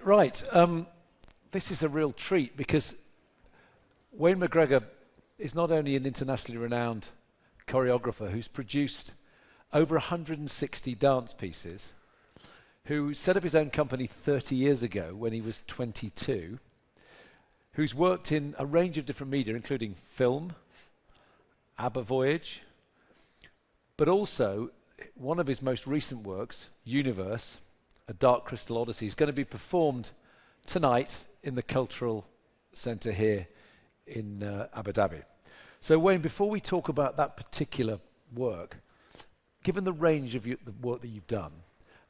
Right. This is a real treat because Wayne McGregor is not only an internationally renowned choreographer who's produced over 160 dance pieces, who set up his own company 30 years ago when he was 22, who's worked in a range of different media, including film, ABBA Voyage, but also one of his most recent works, Universe, A Dark Crystal Odyssey, is going to be performed tonight in the Cultural Centre here in Abu Dhabi. So Wayne, before we talk about that particular work, given the range of the work that you've done,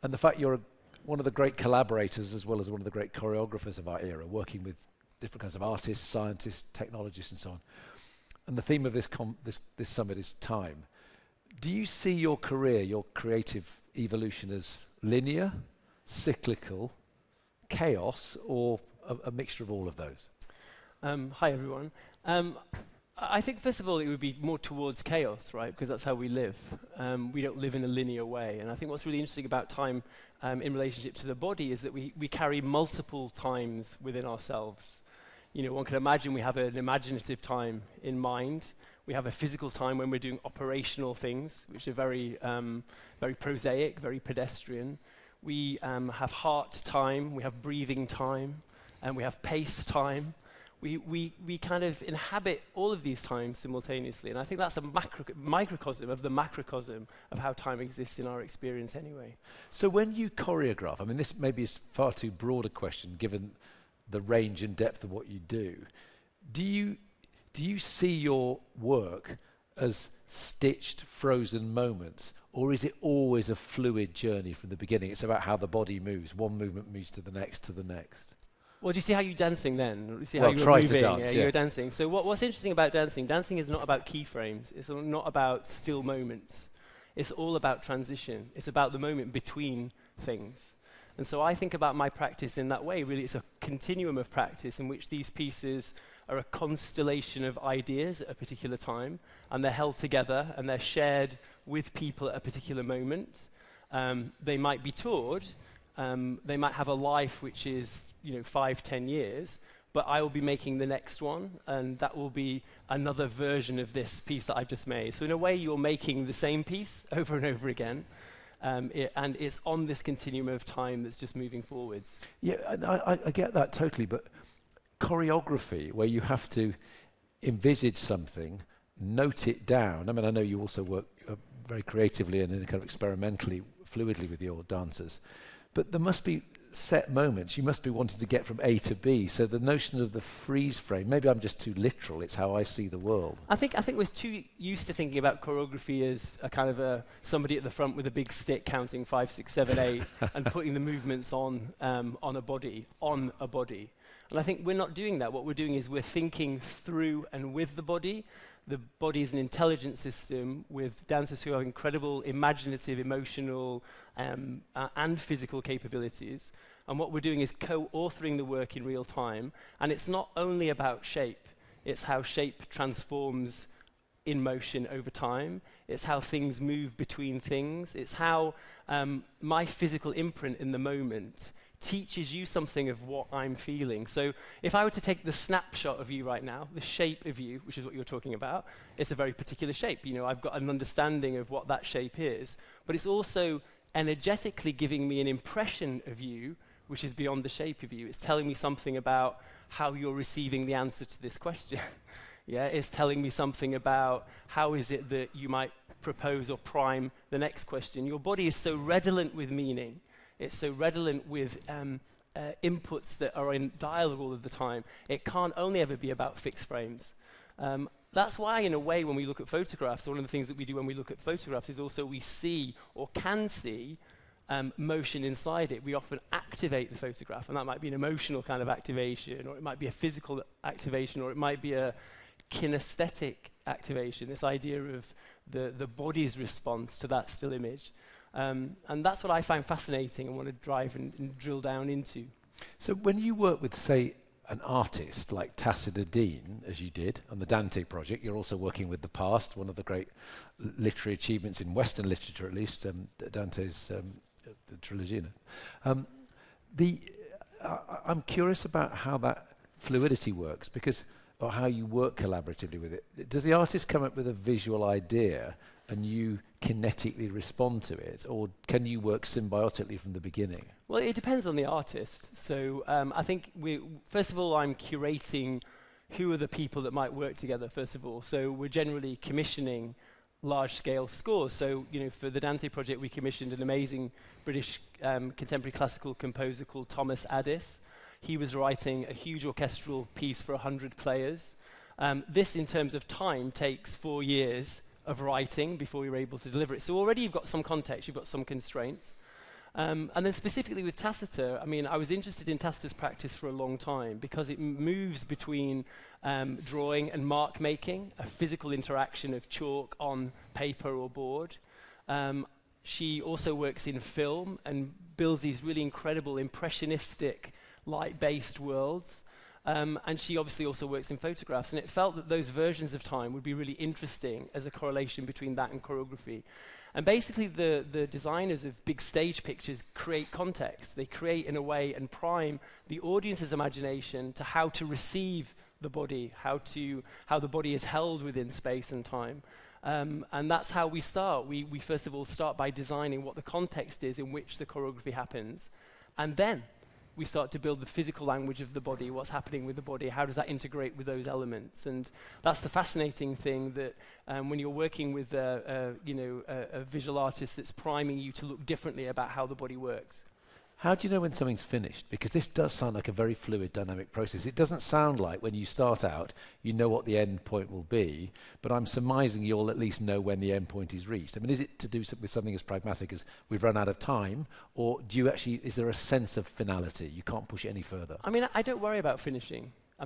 and the fact you're one of the great collaborators as well as one of the great choreographers of our era, working with different kinds of artists, scientists, technologists and so on, and the theme of this summit is time, do you see your career, your creative evolution as linear, cyclical, chaos, or a mixture of all of those? Hi everyone. I think first of all it would be more towards chaos, right? Because that's how we live. We don't live in a linear way. And I think what's really interesting about time in relationship to the body is that we carry multiple times within ourselves. You know, one can imagine we have an imaginative time in mind. We have a physical time when we're doing operational things, which are very prosaic, very pedestrian. We have heart time, we have breathing time, and we have pace time. We kind of inhabit all of these times simultaneously, and I think that's a microcosm of the macrocosm of how time exists in our experience anyway. So when you choreograph, I mean, this maybe is far too broad a question given the range and depth of what you do. Do you see your work as stitched, frozen moments, or is it always a fluid journey from the beginning? It's about how the body moves. One movement moves to the next, to the next. Well, do you see how you're dancing then? Do you see well, how you're try moving? to dance, yeah. You're dancing. So what's interesting about dancing? Dancing is not about keyframes. It's not about still moments. It's all about transition. It's about the moment between things. And so I think about my practice in that way. Really, it's a continuum of practice in which these pieces are a constellation of ideas at a particular time, and they're held together and they're shared with people at a particular moment. They might be toured. They might have a life which is 5-10 years, but I will be making the next one, and that will be another version of this piece that I've just made. So in a way, you're making the same piece over and over again, and it's on this continuum of time that's just moving forwards. Yeah, and I get that totally, but choreography, where you have to envisage something, note it down. I mean, I know you also work very creatively and kind of experimentally, fluidly with your dancers, but there must be set moments. You must be wanting to get from A to B. So the notion of the freeze frame, maybe I'm just too literal, it's how I see the world. I think we're too used to thinking about choreography as a kind of somebody at the front with a big stick counting 5, 6, 7, 8 and putting the movements on a body. And I think we're not doing that. What we're doing is we're thinking through and with the body. The body is an intelligent system with dancers who have incredible imaginative, emotional, and physical capabilities. And what we're doing is co-authoring the work in real time. And it's not only about shape. It's how shape transforms in motion over time. It's how things move between things. It's how my physical imprint in the moment teaches you something of what I'm feeling. So if I were to take the snapshot of you right now, the shape of you, which is what you're talking about, it's a very particular shape. I've got an understanding of what that shape is, but it's also energetically giving me an impression of you, which is beyond the shape of you. It's telling me something about how you're receiving the answer to this question. Yeah, it's telling me something about how is it that you might propose or prime the next question. Your body is so redolent with meaning. It's so redolent with inputs that are in dialogue all of the time. It can't only ever be about fixed frames. That's why, in a way, when we look at photographs, one of the things that we do when we look at photographs is also we see or can see motion inside it. We often activate the photograph, and that might be an emotional kind of activation, or it might be a physical activation, or it might be a kinesthetic activation, this idea of the body's response to that still image. And that's what I find fascinating and want to drive and drill down into. So when you work with, say, an artist like Tacita Dean, as you did on the Dante project, you're also working with the past, one of the great literary achievements in Western literature, at least, Dante's the trilogy. I'm curious about how that fluidity works, or how you work collaboratively with it. Does the artist come up with a visual idea and you kinetically respond to it, or can you work symbiotically from the beginning? Well, it depends on the artist. So I think first of all, I'm curating who are the people that might work together, first of all. So we're generally commissioning large-scale scores. So, for the Dante project, we commissioned an amazing British contemporary classical composer called Thomas Addis. He was writing a huge orchestral piece for 100 players. This, in terms of time, takes 4 years of writing before we were able to deliver it. So already you've got some context, you've got some constraints. And then specifically with Tacita, I was interested in Tacita's practice for a long time because it moves between drawing and mark making, a physical interaction of chalk on paper or board. She also works in film and builds these really incredible impressionistic light-based worlds. And she obviously also works in photographs, and it felt that those versions of time would be really interesting as a correlation between that and choreography. And basically the designers of big stage pictures create context. They create in a way and prime the audience's imagination to how to receive the body, how the body is held within space and time. And that's how we start. We first of all start by designing what the context is in which the choreography happens, and then we start to build the physical language of the body, what's happening with the body, how does that integrate with those elements. And that's the fascinating thing, that when you're working with a visual artist that's priming you to look differently about how the body works. How do you know when something's finished? Because this does sound like a very fluid, dynamic process. It doesn't sound like when you start out, you know what the end point will be, but I'm surmising you'll at least know when the end point is reached. Is it to do with something as pragmatic as we've run out of time, or is there a sense of finality? You can't push it any further. I don't worry about finishing. I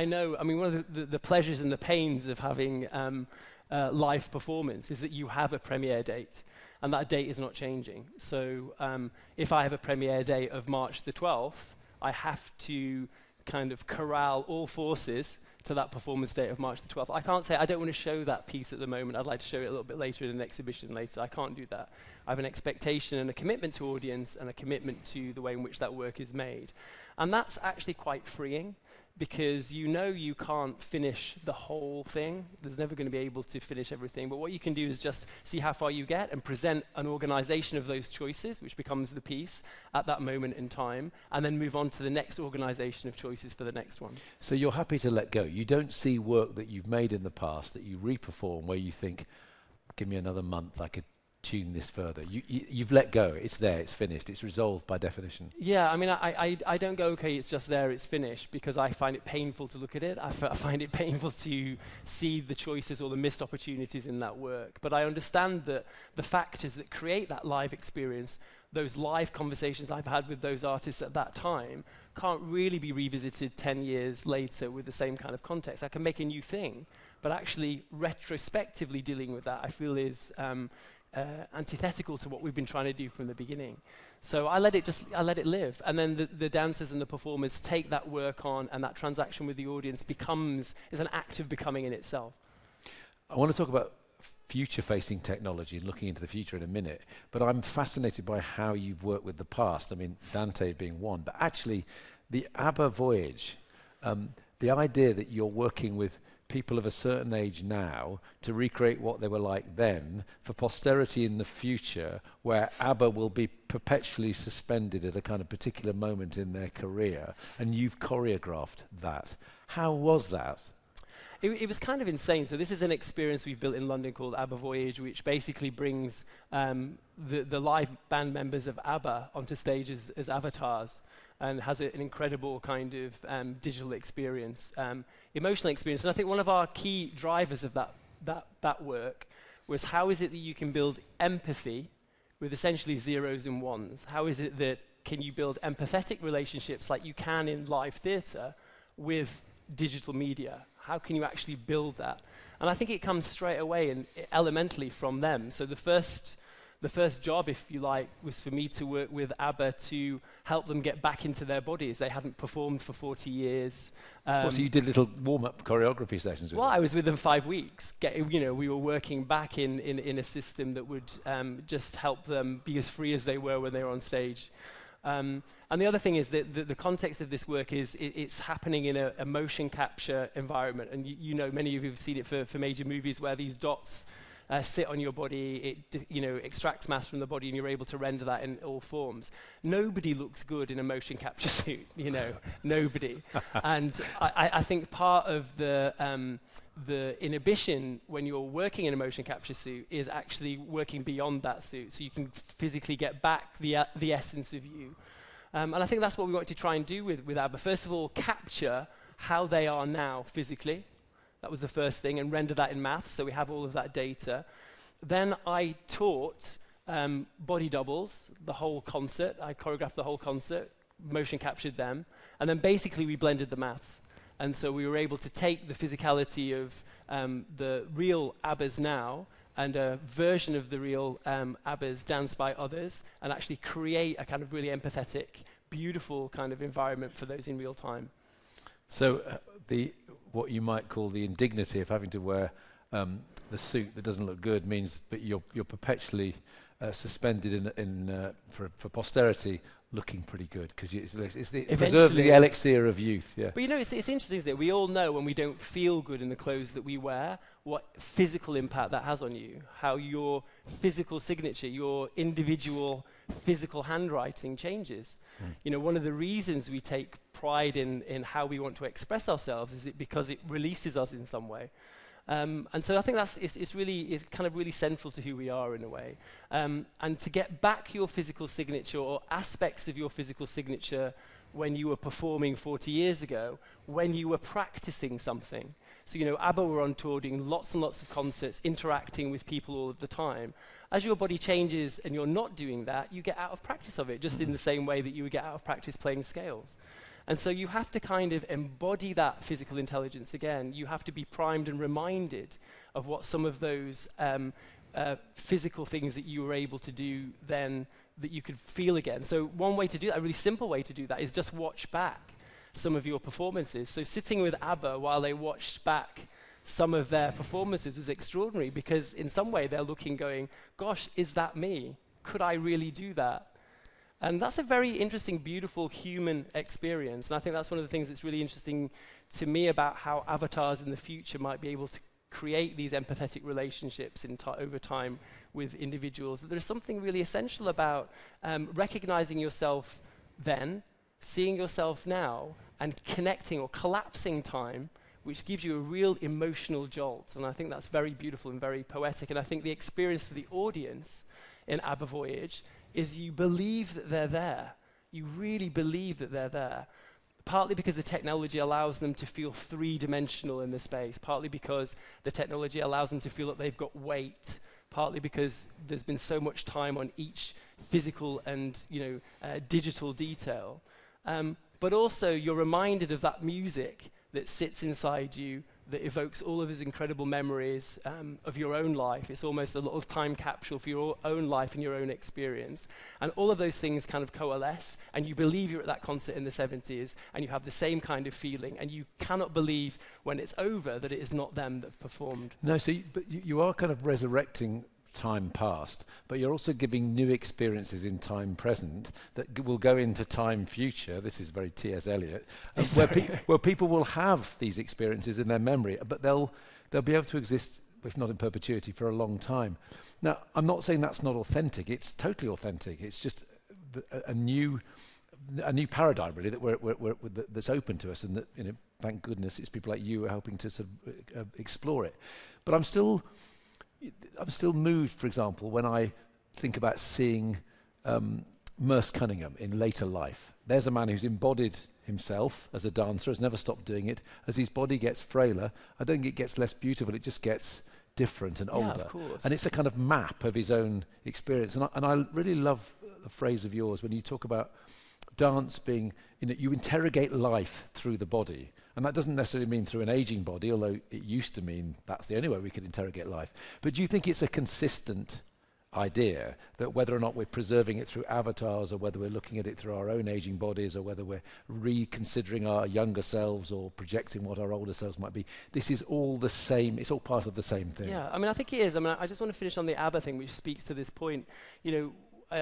know, one of the pleasures and the pains of having live performance is that you have a premiere date. And that date is not changing. So if I have a premiere date of March the 12th, I have to kind of corral all forces to that performance date of March the 12th. I can't say, I don't want to show that piece at the moment. I'd like to show it a little bit later in an exhibition later. I can't do that. I have an expectation and a commitment to audience and a commitment to the way in which that work is made. And that's actually quite freeing, because you can't finish the whole thing. There's never going to be able to finish everything. But what you can do is just see how far you get and present an organization of those choices, which becomes the piece at that moment in time, and then move on to the next organization of choices for the next one. So you're happy to let go. You don't see work that you've made in the past that you re-perform where you think, give me another month, I could tune this further. You've let go. It's there. It's finished. It's resolved by definition. Yeah, I don't go, okay, it's just there, it's finished, because I find it painful to look at it. I find it painful to see the choices or the missed opportunities in that work. But I understand that the factors that create that live experience, those live conversations I've had with those artists at that time, can't really be revisited 10 years later with the same kind of context. I can make a new thing, but actually retrospectively dealing with that, I feel is antithetical to what we've been trying to do from the beginning. So I let it live. And then the dancers and the performers take that work on, and that transaction with the audience is an act of becoming in itself. I want to talk about future-facing technology and looking into the future in a minute, but I'm fascinated by how you've worked with the past. Dante being one, but actually the ABBA voyage, the idea that you're working with people of a certain age now to recreate what they were like then for posterity in the future, where ABBA will be perpetually suspended at a kind of particular moment in their career, and you've choreographed that. How was that? It was kind of insane. So this is an experience we've built in London called ABBA Voyage, which basically brings the live band members of ABBA onto stage as avatars, and has an incredible kind of digital experience, emotional experience. And I think one of our key drivers of that work was, how is it that you can build empathy with essentially zeros and ones? How is it that can you build empathetic relationships like you can in live theatre with digital media? How can you actually build that? And I think it comes straight away and elementally from them. So the first job, if you like, was for me to work with ABBA to help them get back into their bodies. They hadn't performed for 40 years. So you did little warm-up choreography sessions with them? Well, I was with them 5 weeks. We were working back in a system that would just help them be as free as they were when they were on stage. And the other thing is that the context of this work is it's happening in a motion capture environment. And you know, many of you have seen it for major movies where these dots sit on your body, it extracts mass from the body, and you're able to render that in all forms. Nobody looks good in a motion capture suit, nobody. And I think part of the inhibition when you're working in a motion capture suit is actually working beyond that suit, so you can physically get back the essence of you. And I think that's what we want to try and do with ABBA. First of all, capture how they are now physically. That was the first thing, and render that in maths, so we have all of that data. Then I taught body doubles, the whole concert. I choreographed the whole concert, motion captured them, and then basically we blended the maths. And so we were able to take the physicality of the real ABBAs now and a version of the real ABBAs danced by others, and actually create a kind of really empathetic, beautiful kind of environment for those in real time. So what you might call the indignity of having to wear the suit that doesn't look good means that you're perpetually suspended for posterity, looking pretty good, because it's preserving the elixir of youth. Yeah. But it's interesting, isn't it? We all know when we don't feel good in the clothes that we wear, what physical impact that has on you, how your physical signature, your individual physical handwriting changes. One of the reasons we take pride in how we want to express ourselves is because it releases us in some way. And so I think it's kind of really central to who we are in a way. And to get back your physical signature, or aspects of your physical signature, when you were performing 40 years ago, when you were practicing something. So, ABBA were on tour doing lots and lots of concerts, interacting with people all of the time. As your body changes and you're not doing that, you get out of practice of it, just in the same way that you would get out of practice playing scales. And so you have to kind of embody that physical intelligence again. You have to be primed and reminded of what some of those physical things that you were able to do then that you could feel again. So one way to do that, a really simple way to do that, is just watch back some of your performances. So sitting with ABBA while they watched back some of their performances was extraordinary, because in some way they're looking, going, gosh, is that me? Could I really do that? And that's a very interesting, beautiful human experience. And I think that's one of the things that's really interesting to me about how avatars in the future might be able to create these empathetic relationships over time with individuals. There's something really essential about recognizing yourself then, seeing yourself now, and connecting or collapsing time, which gives you a real emotional jolt. And I think that's very beautiful and very poetic. And I think the experience for the audience in ABBA Voyage is you believe that they're there. You really believe that they're there. Partly because the technology allows them to feel three-dimensional in the space, partly because the technology allows them to feel that they've got weight, partly because there's been so much time on each physical and digital detail. But also you're reminded of that music that sits inside you, that evokes all of his incredible memories of your own life. It's almost a little time capsule for your own life and your own experience. And all of those things kind of coalesce, and you believe you're at that concert in the 70s, and you have the same kind of feeling, and you cannot believe when it's over that it is not them that have performed. No, so you are kind of resurrecting time past, but you're also giving new experiences in time present that will go into time future. This is very T.S. Eliot, where people will have these experiences in their memory, but they'll be able to exist, if not in perpetuity, for a long time. Now, I'm not saying that's not authentic. It's totally authentic. It's just a new paradigm, really, that's open to us, and that, thank goodness, it's people like you who are helping to sort of explore it. But I'm still moved, for example, when I think about seeing Merce Cunningham in later life. There's a man who's embodied himself as a dancer, has never stopped doing it. As his body gets frailer, I don't think it gets less beautiful, it just gets different and older. Of course. And it's a kind of map of his own experience. And I really love a phrase of yours when you talk about dance being, you interrogate life through the body. And that doesn't necessarily mean through an aging body, although it used to mean that's the only way we could interrogate life. But do you think it's a consistent idea that whether or not we're preserving it through avatars, or whether we're looking at it through our own aging bodies, or whether we're reconsidering our younger selves or projecting what our older selves might be, this is all the same, it's all part of the same thing? Yeah, I think it is. I just want to finish on the ABBA thing, which speaks to this point.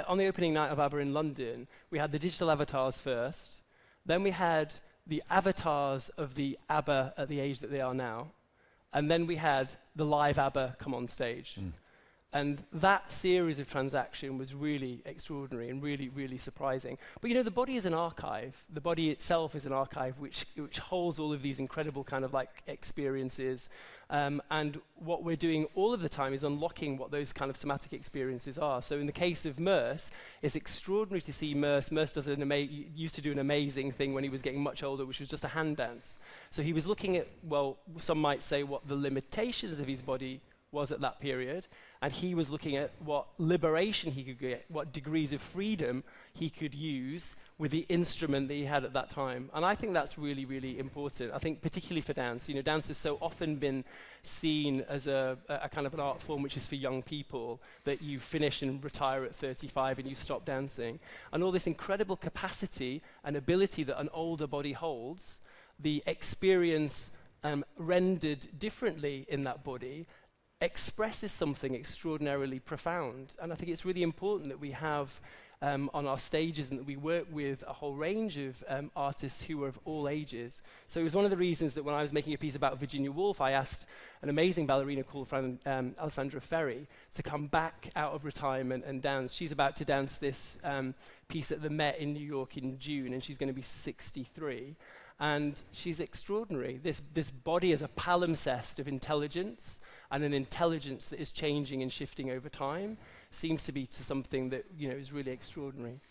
on the opening night of ABBA in London, we had the digital avatars first, then we had the avatars of the ABBA at the age that they are now, and then we had the live ABBA come on stage. And that series of transaction was really extraordinary and really, really surprising. But you know, the body is an archive. The body itself is an archive which holds all of these incredible kind of like experiences. And what we're doing all of the time is unlocking what those kind of somatic experiences are. So in the case of Merce, it's extraordinary to see Merce. Merce does used to do an amazing thing when he was getting much older, which was just a hand dance. So he was looking at, well, some might say what the limitations of his body was at that period, and he was looking at what liberation he could get, what degrees of freedom he could use with the instrument that he had at that time. And I think that's really, really important. I think particularly for dance. You know, dance has so often been seen as a kind of an art form which is for young people, that you finish and retire at 35 and you stop dancing. And all this incredible capacity and ability that an older body holds, the experience rendered differently in that body, expresses something extraordinarily profound. And I think it's really important that we have on our stages and that we work with a whole range of artists who are of all ages. So it was one of the reasons that when I was making a piece about Virginia Woolf, I asked an amazing ballerina called Alessandra Ferri to come back out of retirement and dance. She's about to dance this piece at the Met in New York in June, and she's going to be 63. And she's extraordinary. This body is a palimpsest of intelligence, and an intelligence that is changing and shifting over time seems to be to something that, you know, is really extraordinary.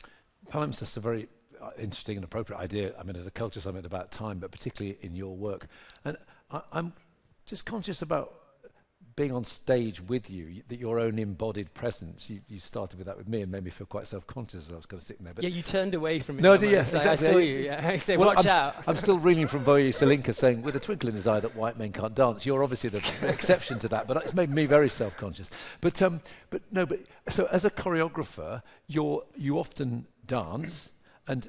Palimpsest is a very interesting and appropriate idea. I mean, at a culture summit about time, but particularly in your work. And I'm just conscious about being on stage with you, that your own embodied presence, you started with that with me and made me feel quite self-conscious as I was kind of sitting there. But yeah, you turned away from me. No, yes, exactly. I saw you. Yeah. I say, watch out. I'm still reeling from Voye Selinka saying, with a twinkle in his eye, that white men can't dance. You're obviously the exception to that, but it's made me very self-conscious. But so as a choreographer, you often dance, and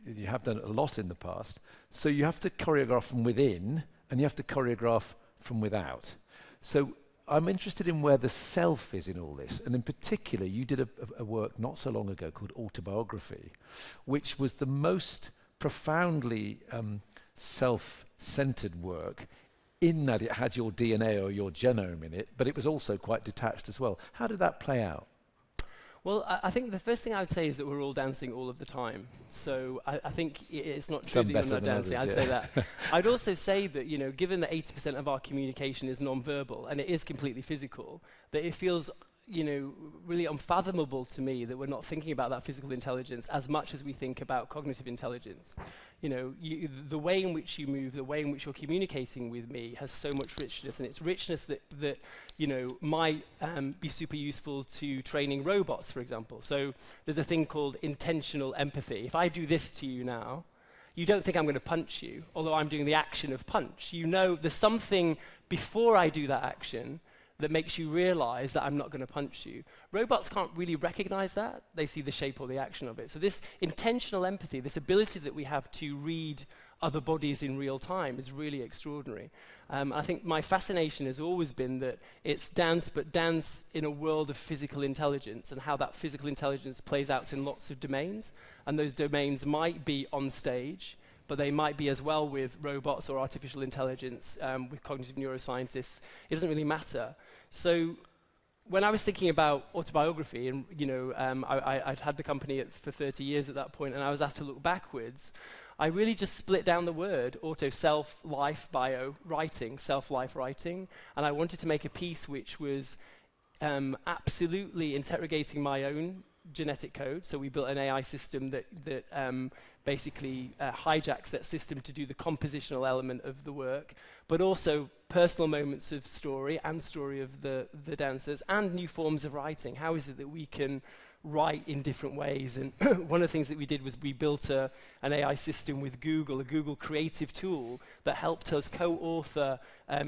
you have done it a lot in the past. So you have to choreograph from within, and you have to choreograph from without. So I'm interested in where the self is in all this, and in particular, you did a work not so long ago called Autobiography, which was the most profoundly self-centered work, in that it had your DNA or your genome in it, but it was also quite detached as well. How did that play out? Well, I think the first thing I would say is that we're all dancing all of the time. So I think it's not true that you're not dancing. I'd say that. I'd also say that, you know, given that 80% of our communication is non-verbal and it is completely physical, that it feels, you know, really unfathomable to me that we're not thinking about that physical intelligence as much as we think about cognitive intelligence. You know, the way in which you move, the way in which you're communicating with me has so much richness, and it's richness that you know, might be super useful to training robots, for example. So there's a thing called intentional empathy. If I do this to you now, you don't think I'm going to punch you, although I'm doing the action of punch. You know there's something before I do that action that makes you realize that I'm not going to punch you. Robots can't really recognize that. They see the shape or the action of it. So this intentional empathy, this ability that we have to read other bodies in real time is really extraordinary. I think my fascination has always been that it's dance, but dance in a world of physical intelligence, and how that physical intelligence plays out in lots of domains. And those domains might be on stage, but they might be as well with robots or artificial intelligence, with cognitive neuroscientists. It doesn't really matter. So when I was thinking about autobiography, and you know, I'd had the company for 30 years at that point, and I was asked to look backwards, I really just split down the word auto, self, life, bio, writing, self-life writing, and I wanted to make a piece which was absolutely interrogating my own genetic code. So we built an AI system that basically hijacks that system to do the compositional element of the work, but also personal moments of story and story of the dancers, and new forms of writing. How is it that we can write in different ways? And one of the things that we did was we built an AI system with Google, a Google creative tool that helped us co-author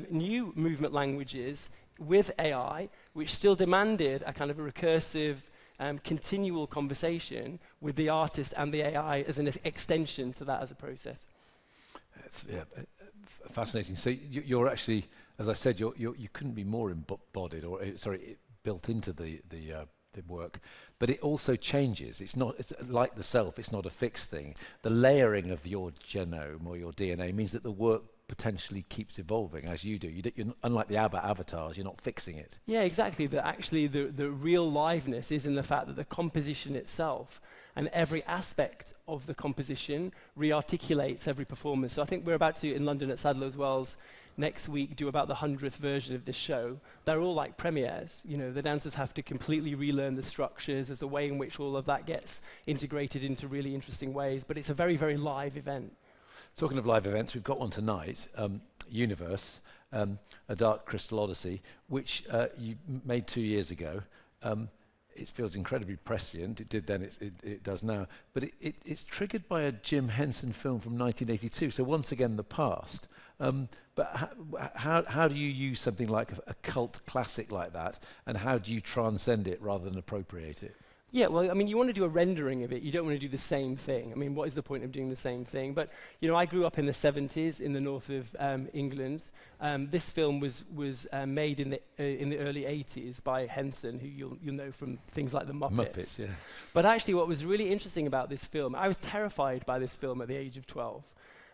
new movement languages with AI, which still demanded a kind of a recursive continual conversation with the artist and the AI as an extension to that as a process. It's, fascinating. So you're actually, as I said, you couldn't be more embodied, or built into the the work, but it also changes. It's like the self, it's not a fixed thing. The layering of your genome or your DNA means that the work potentially keeps evolving as you do. You're unlike the ABBA avatars, you're not fixing it. Yeah, exactly. But actually the real liveness is in the fact that the composition itself and every aspect of the composition re-articulates every performance. So I think we're about to, in London at Sadler's Wells, next week do about the 100th version of this show. They're all like premieres. You know, the dancers have to completely relearn the structures. There's a way in which all of that gets integrated into really interesting ways. But it's a very, very live event. Talking of live events, we've got one tonight, Universe, a Dark Crystal Odyssey, which you made 2 years ago. It feels incredibly prescient. It did then, it does now. But it's triggered by a Jim Henson film from 1982, so once again, the past. But how do you use something like a cult classic like that, and how do you transcend it rather than appropriate it? Yeah, well, I mean, you want to do a rendering of it. You don't want to do the same thing. I mean, what is the point of doing the same thing? But, you know, I grew up in the 70s in the north of England. This film was made in the early 80s by Henson, who you'll know from things like the Muppets. Muppets, yeah. But actually what was really interesting about this film, I was terrified by this film at the age of 12.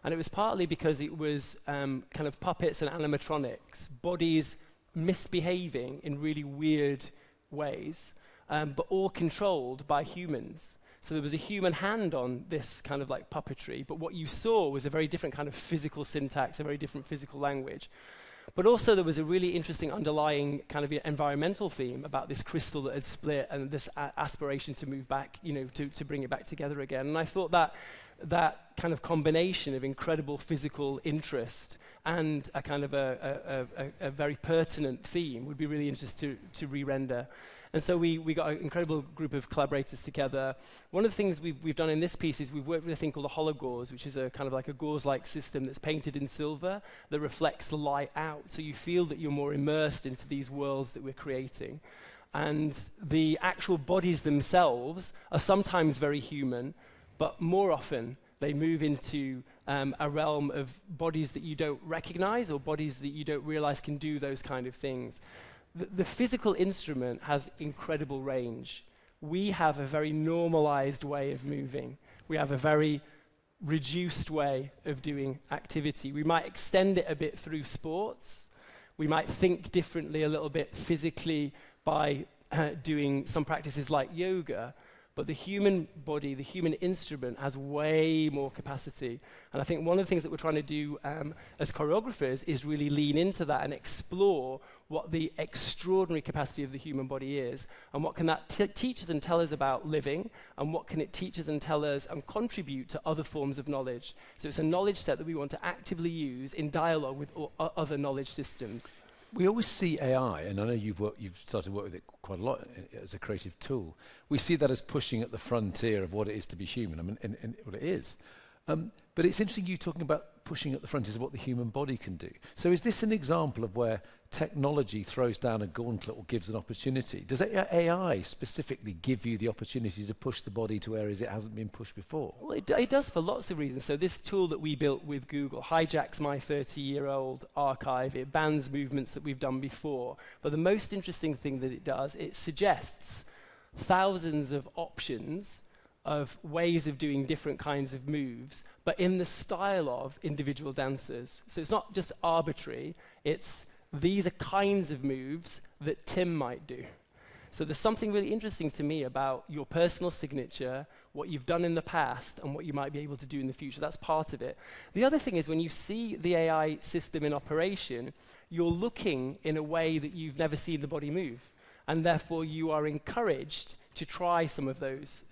And it was partly because it was kind of puppets and animatronics, bodies misbehaving in really weird ways. But all controlled by humans. So there was a human hand on this kind of like puppetry, but what you saw was a very different kind of physical syntax, a very different physical language. But also there was a really interesting underlying kind of environmental theme about this crystal that had split and this aspiration to move back, you know, to bring it back together again. And I thought that kind of combination of incredible physical interest and a kind of a very pertinent theme would be really interesting to re-render. And so we got an incredible group of collaborators together. One of the things we've done in this piece is we've worked with a thing called a hologauze, which is a kind of like a gauze-like system that's painted in silver that reflects the light out. So you feel that you're more immersed into these worlds that we're creating. And the actual bodies themselves are sometimes very human, but more often they move into a realm of bodies that you don't recognize or bodies that you don't realize can do those kind of things. The physical instrument has incredible range. We have a very normalized way of moving. We have a very reduced way of doing activity. We might extend it a bit through sports. We might think differently a little bit physically by doing some practices like yoga. But the human body, the human instrument, has way more capacity. And I think one of the things that we're trying to do as choreographers is really lean into that and explore what the extraordinary capacity of the human body is, and what can that teach us and tell us about living, and what can it teach us and tell us and contribute to other forms of knowledge. So it's a knowledge set that we want to actively use in dialogue with other knowledge systems. We always see AI, and I know you've started to work with it quite a lot as a creative tool. We see that as pushing at the frontier of what it is to be human. I mean, and what it is. But it's interesting you talking about pushing at the frontiers of what the human body can do. So is this an example of where technology throws down a gauntlet or gives an opportunity? Does AI specifically give you the opportunity to push the body to areas it hasn't been pushed before? Well, it does for lots of reasons. So this tool that we built with Google hijacks my 30-year-old archive. It bans movements that we've done before. But the most interesting thing that it does, it suggests thousands of options of ways of doing different kinds of moves, but in the style of individual dancers. So it's not just arbitrary, it's these are kinds of moves that Tim might do. So there's something really interesting to me about your personal signature, what you've done in the past, and what you might be able to do in the future. That's part of it. The other thing is when you see the AI system in operation, you're looking in a way that you've never seen the body move. And therefore you are encouraged to try some of those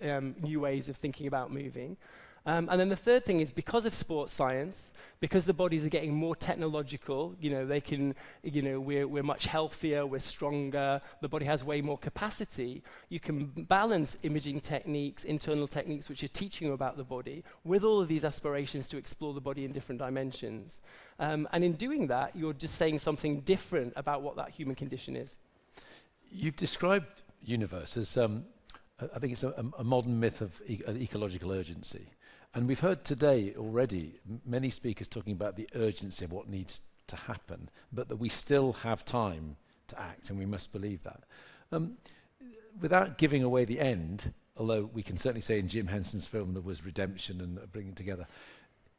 new ways of thinking about moving. And then the third thing is because of sports science, because the bodies are getting more technological, you know, they can, you know, we're much healthier, we're stronger, the body has way more capacity, you can balance imaging techniques, internal techniques which are teaching you about the body, with all of these aspirations to explore the body in different dimensions. And in doing that, you're just saying something different about what that human condition is. You've described Universe as, I think it's a modern myth of an ecological urgency. And we've heard today already many speakers talking about the urgency of what needs to happen, but that we still have time to act, and we must believe that. without giving away the end, although we can certainly say in Jim Henson's film there was redemption and bringing together,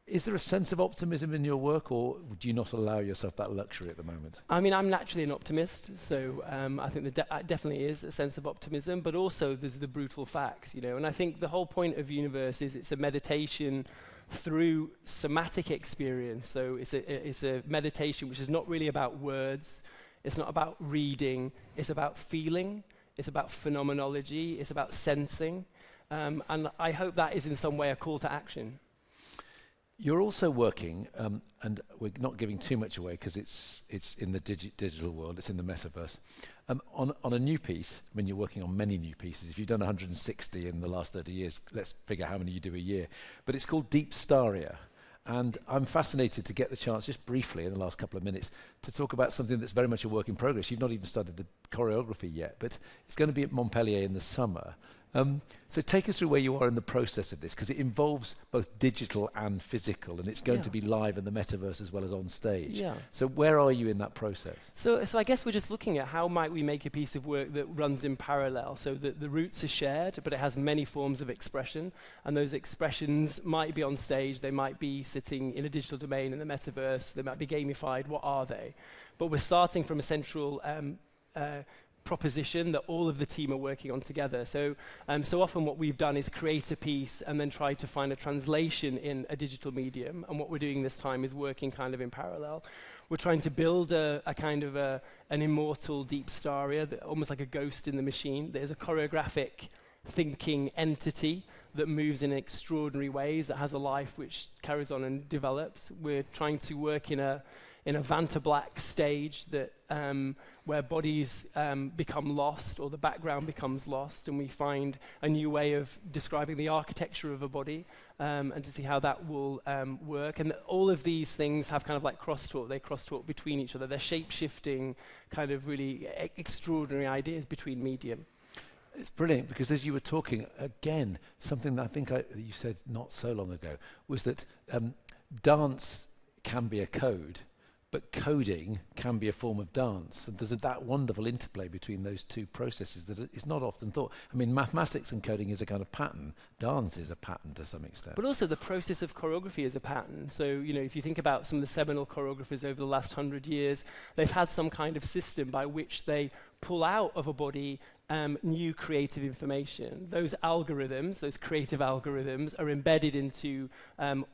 is there a sense of optimism in your work, or do you not allow yourself that luxury at the moment? I mean, I'm naturally an optimist, so I think there definitely is a sense of optimism, but also there's the brutal facts, you know. And I think the whole point of Universe is it's a meditation through somatic experience. So it's a meditation which is not really about words, it's not about reading, it's about feeling, it's about phenomenology, it's about sensing, and I hope that is in some way a call to action. You're also working, and we're not giving too much away because it's in the digital world, it's in the metaverse, on a new piece. I mean, you're working on many new pieces. If you've done 160 in the last 30 years, let's figure how many you do a year. But it's called Deep Staria. And I'm fascinated to get the chance, just briefly in the last couple of minutes, to talk about something that's very much a work in progress. You've not even started the choreography yet, but it's going to be at Montpellier in the summer. So take us through where you are in the process of this, because it involves both digital and physical, and it's going to be live in the metaverse as well as on stage. Yeah. So where are you in that process? So I guess we're just looking at how might we make a piece of work that runs in parallel, so that the roots are shared, but it has many forms of expression, and those expressions might be on stage, they might be sitting in a digital domain in the metaverse, they might be gamified, what are they? But we're starting from a central proposition that all of the team are working on together. So so often what we've done is create a piece and then try to find a translation in a digital medium, and what we're doing this time is working kind of in parallel. We're trying to build a kind of an immortal deep staria, almost like a ghost in the machine. There's a choreographic thinking entity that moves in extraordinary ways, that has a life which carries on and develops. We're trying to work in a Vanta Black stage that where bodies become lost, or the background becomes lost, and we find a new way of describing the architecture of a body, and to see how that will work. And all of these things have kind of like crosstalk. They crosstalk between each other. They're shape-shifting, kind of really extraordinary ideas between medium. It's brilliant, because as you were talking, again, something that I think you said not so long ago, was that dance can be a code, but coding can be a form of dance. And there's that wonderful interplay between those two processes that is not often thought. I mean, mathematics and coding is a kind of pattern. Dance is a pattern to some extent. But also the process of choreography is a pattern. So, you know, if you think about some of the seminal choreographers over the last 100 years, they've had some kind of system by which they pull out of a body new creative information. Those algorithms, those creative algorithms, are embedded into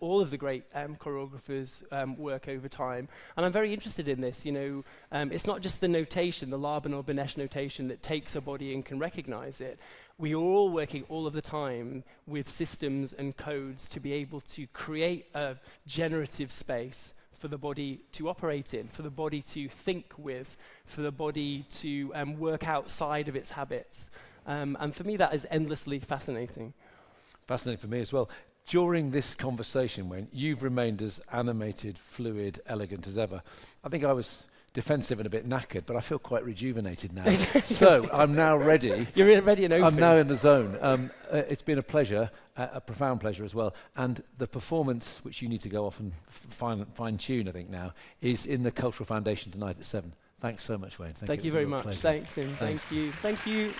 all of the great choreographers' work over time. And I'm very interested in this. You know, it's not just the notation, the Laban or Benesch notation, that takes a body and can recognize it. We are all working all of the time with systems and codes to be able to create a generative space for the body to operate in, for the body to think with, for the body to work outside of its habits. And for me, that is endlessly fascinating. Fascinating for me as well. During this conversation, Wayne, you've remained as animated, fluid, elegant as ever. I think I was defensive and a bit knackered, but I feel quite rejuvenated now. So I'm now ready. You're ready and open. I'm now in the zone. It's been a pleasure, a profound pleasure as well. And the performance, which you need to go off and fine-tune, I think now, is in the Cultural Foundation tonight at 7. Thanks so much, Wayne. Thank you very much. Thanks, Tim. Thank you. Thank you.